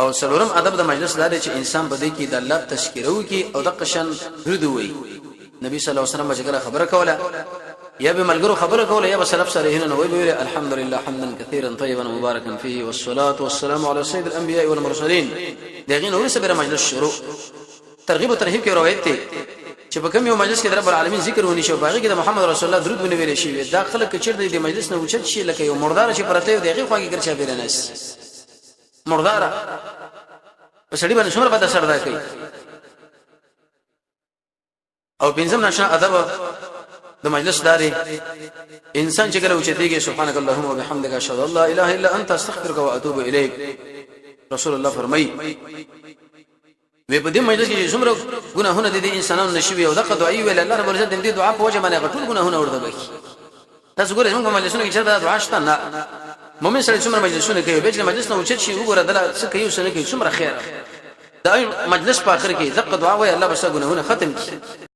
او سلورم ادب د مجلس دا دی چې انسان په دې کې د الله تشکر وکي او د قشن درود وي نبی صلی الله علیه وسلم چې خبره کوله یا به ملګرو خبره کوله یا به سلف صالحین نو ویل الحمدلله حمدا كثيرا طيبا مباركا فيه والصلاه والسلام على سيد الانبياء والمرسلين دغه نور سره مجلس شروع ترغیب او ترهیب کې روایت ته چې په کوم یو مجلس کې رب العالمین ذکر ونی شو باغی کې د محمد رسول الله درود ونی ویل شي دا خلک چې د مجلس نه وچت شي لکه یو مردار چې پرته دغه خواږي ګرځا بیرنس مردار په سړي باندې څومره بد اثر دا کوي او پنځم نشه ادب د مجلس داري انسان چې کله اوچتيږي سبحانك اللهم وبحمدك اشهد ان لا اله الا انت استغفرك واتوب اليك رسول الله فرمایي وې په دې مجلس کې څومره ګناهونه دي انسانانو نشوي او دغه دعای ویل الله رب العزت دې دعا په وجه باندې غټول ګناهونه ورته کوي تاسو ګورئ موږ مجلسونه کې چې دا دعا شته نه مؤمن سره څومره مجلسونه کوي به چې مجلس نه اوچت شي وګوره دلا څه کوي څه نه کوي څومره خیر دا مجلس په اخر کې دغه دعا وای الله بس ګناهونه ختم کړي